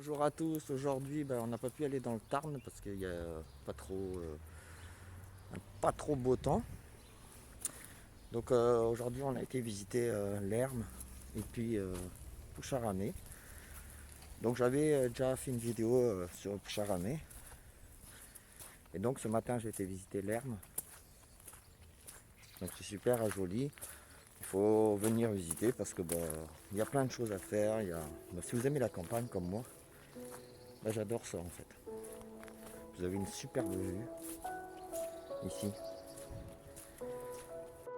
Bonjour à tous, aujourd'hui on n'a pas pu aller dans le Tarn parce qu'il n'y a pas trop, pas trop beau temps. Donc aujourd'hui on a été visiter l'Herme et puis Poucharamé. Donc j'avais déjà fait une vidéo sur Poucharamé. Et donc ce matin j'ai été visiter l'Herme. Donc c'est super joli. Il faut venir visiter parce que il y a plein de choses à faire. Si vous aimez la campagne comme moi, j'adore ça en fait. Vous avez une superbe vue ici.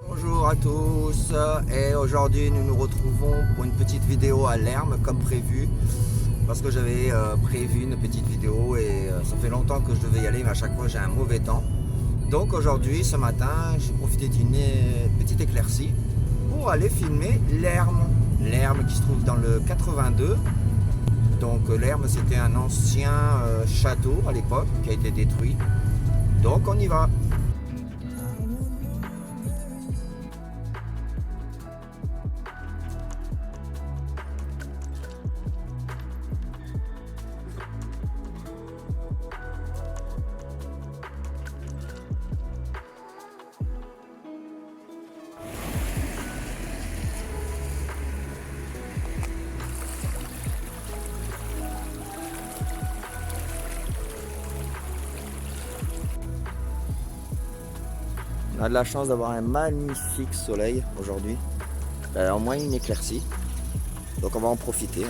Bonjour à tous, et aujourd'hui nous nous retrouvons pour une petite vidéo à l'Herme comme prévu, parce que j'avais prévu une petite vidéo et ça fait longtemps que je devais y aller, mais à chaque fois j'ai un mauvais temps. Donc aujourd'hui, ce matin, j'ai profité d'une petite éclaircie pour aller filmer l'Herme. L'Herme qui se trouve dans le 82. Donc l'Herme c'était un ancien château à l'époque qui a été détruit. Donc on y va. On a de la chance d'avoir un magnifique soleil aujourd'hui, au moins une éclaircie, donc on va en profiter.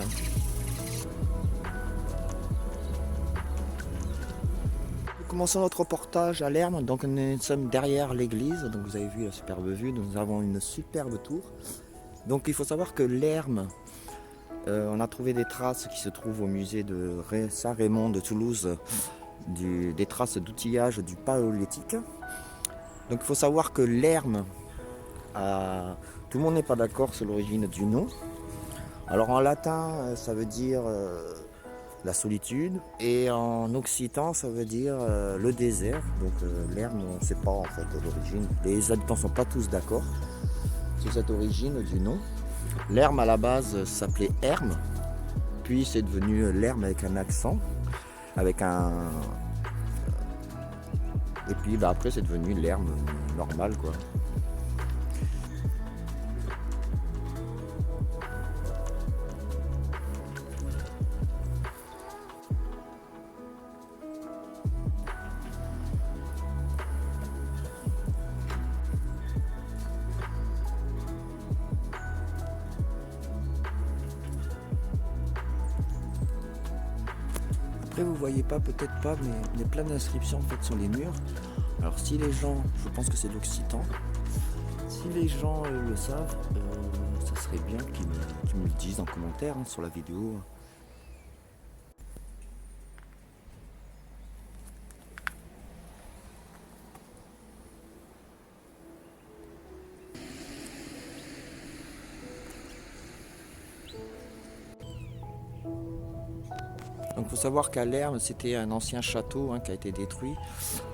Nous commençons notre reportage à l'Herme, donc nous sommes derrière l'église, donc vous avez vu la superbe vue, nous avons une superbe tour. Donc il faut savoir que l'Herme, on a trouvé des traces qui se trouvent au musée de Saint-Raymond de Toulouse, des traces d'outillage du paléolithique. Donc il faut savoir que l'Herme, tout le monde n'est pas d'accord sur l'origine du nom. Alors en latin, ça veut dire la solitude, et en occitan, ça veut dire le désert. Donc l'Herme, on ne sait pas en fait l'origine. Les habitants ne sont pas tous d'accord sur cette origine du nom. L'Herme à la base s'appelait Herme, puis c'est devenu l'Herme avec un accent, avec un... Et puis après c'est devenu l'Herme normal quoi. Après vous voyez pas, peut-être pas, mais il y a plein d'inscriptions en fait sur les murs. Alors si les gens, je pense que c'est l'occitan, si les gens le savent, ça serait bien qu'ils me le disent en commentaire sur la vidéo. Donc il faut savoir qu'à l'Herme, c'était un ancien château qui a été détruit.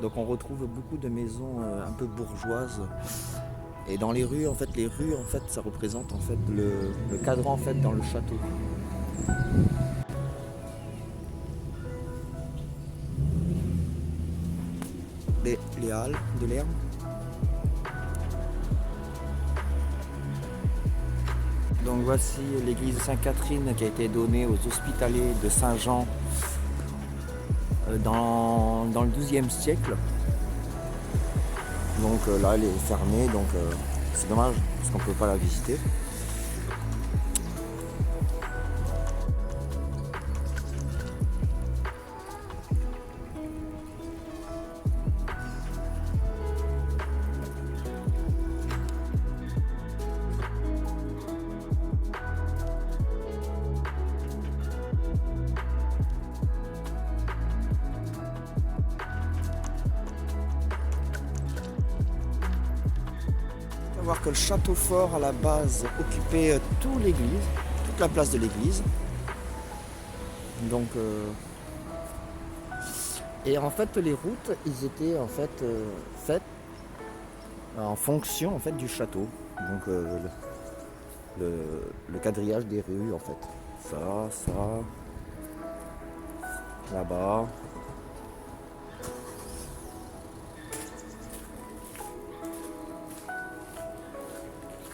Donc on retrouve beaucoup de maisons un peu bourgeoises. Et dans les rues, en fait, ça représente en fait le cadran en fait dans le château. Les halles de l'Herme. Donc voici l'église Sainte-Catherine qui a été donnée aux Hospitaliers de Saint-Jean dans le XIIe siècle. Donc là elle est fermée, donc c'est dommage parce qu'on ne peut pas la visiter. Voir que le château fort à la base occupait toute la place de l'église. Donc et en fait les routes ils étaient en fait faites en fonction en fait du château. Donc le quadrillage des rues en fait. Ça, là-bas.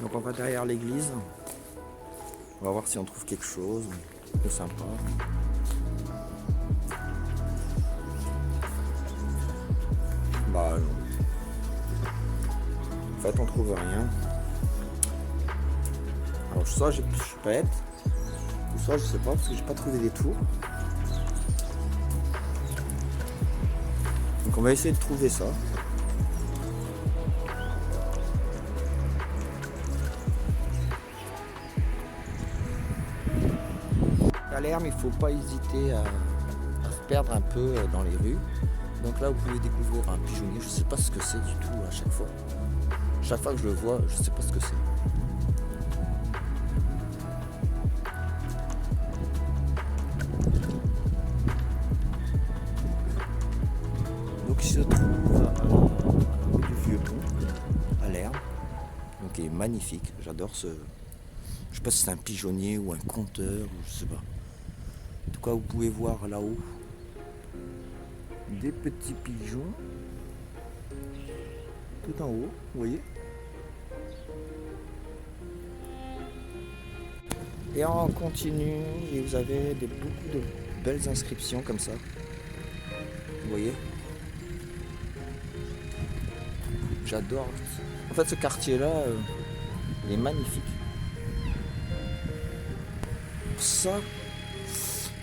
Donc on va derrière l'église. On va voir si on trouve quelque chose de sympa. Bah non. En fait on trouve rien. Alors soit je suis bête, ou soit je sais pas parce que j'ai pas trouvé des tours. Donc on va essayer de trouver ça. À l'herbe, il ne faut pas hésiter à se perdre un peu dans les rues. Donc là, vous pouvez découvrir un pigeonnier. Je ne sais pas ce que c'est du tout à chaque fois. Chaque fois que je le vois, je ne sais pas ce que c'est. Donc il se trouve à la rue du Vieux Pont, à l'herbe. Donc il est magnifique. J'adore ce... Je sais pas si c'est un pigeonnier ou un conteur, ou je sais pas. En tout cas, vous pouvez voir là-haut des petits pigeons tout en haut, vous voyez. Et on continue et vous avez beaucoup de belles inscriptions comme ça. Vous voyez. J'adore. En fait, ce quartier-là, il est magnifique. Ça,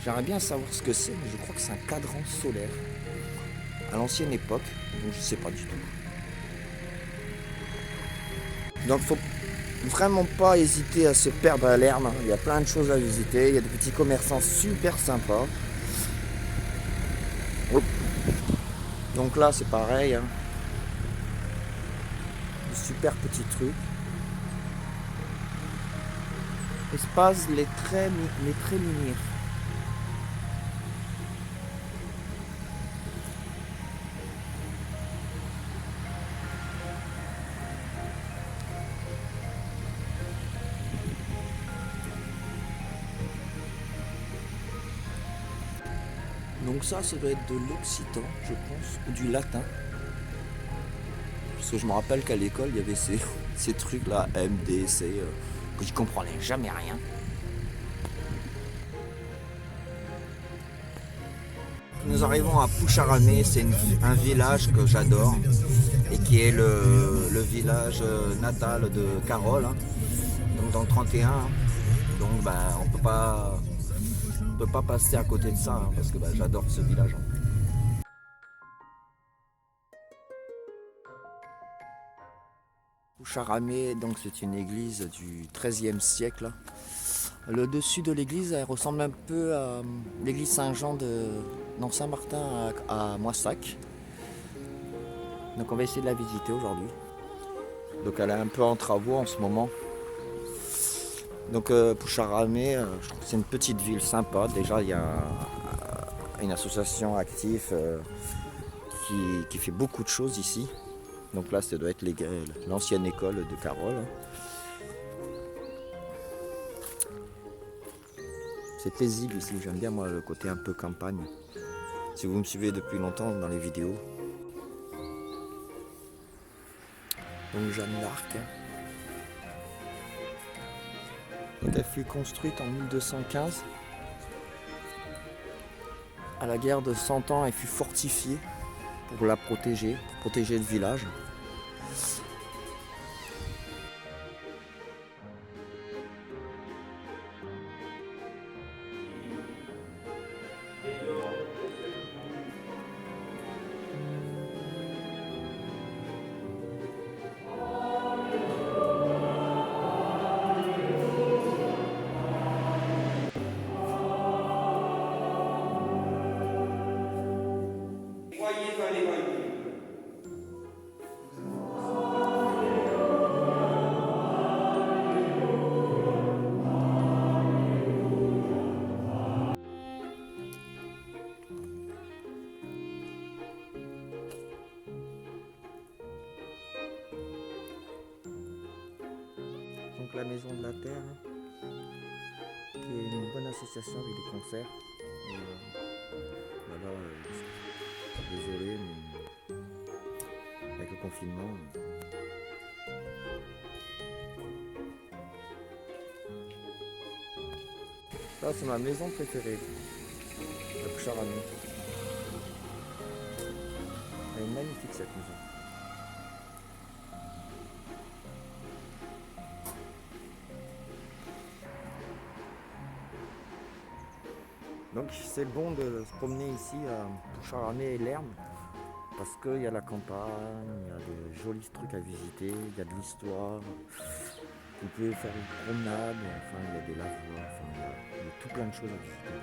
j'aimerais bien savoir ce que c'est, mais je crois que c'est un cadran solaire. À l'ancienne époque, donc je sais pas du tout. Donc faut vraiment pas hésiter à se perdre à l'herbe. Il y a plein de choses à visiter, il y a des petits commerçants super sympas. Hop. Donc là c'est pareil. Des super petits trucs. Espace les traits lumières. Donc ça doit être de l'occitan, je pense, ou du latin. Parce que je me rappelle qu'à l'école, il y avait ces trucs-là, M, D, C, que je comprenais jamais rien. Nous arrivons à Poucharamé, c'est un village que j'adore et qui est le village natal de Carole, hein, donc dans le 31. Donc on peut pas passer à côté de ça hein, parce que j'adore ce village. Hein. Poucharamé, donc c'est une église du XIIIe siècle. Le dessus de l'église, elle ressemble un peu à l'église Saint-Jean de Saint-Martin à Moissac. Donc on va essayer de la visiter aujourd'hui. Donc elle est un peu en travaux en ce moment. Donc Poucharamé, je trouve que c'est une petite ville sympa. Déjà il y a une association active qui fait beaucoup de choses ici. Donc là ça doit être l'ancienne école de Carole. C'est paisible ici, j'aime bien moi le côté un peu campagne. Si vous me suivez depuis longtemps dans les vidéos. Donc Jeanne d'Arc. Donc elle fut construite en 1215. À la guerre de 100 ans, elle fut fortifiée pour la protéger, pour protéger le village. Donc la Maison de la Terre, qui est une bonne association avec des concerts. Et, voilà, désolé, mais avec le confinement. Ça, c'est ma maison préférée, la Poucharamé. Elle est magnifique cette maison. Donc c'est bon de se promener ici à Poucharamé et Lerme parce qu'il y a la campagne, il y a des jolis trucs à visiter, il y a de l'histoire. Vous pouvez faire une promenade, enfin il y a des lavoirs, enfin il y a tout plein de choses à visiter.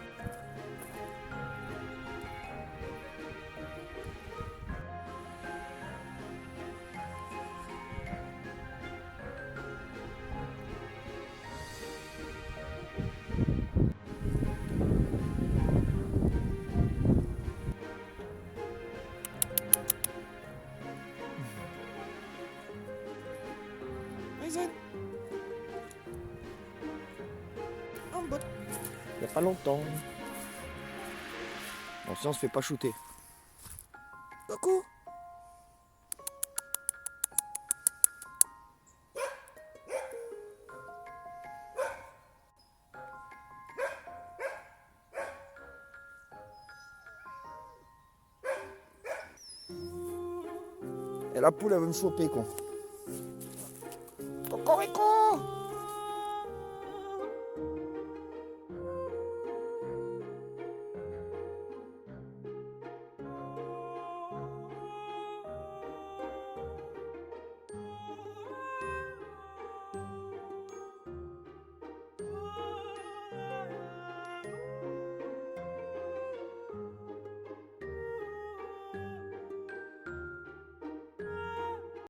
Il n'y a pas longtemps. Bon, si on se fait pas shooter. Coucou. Et la poule elle veut me choper con.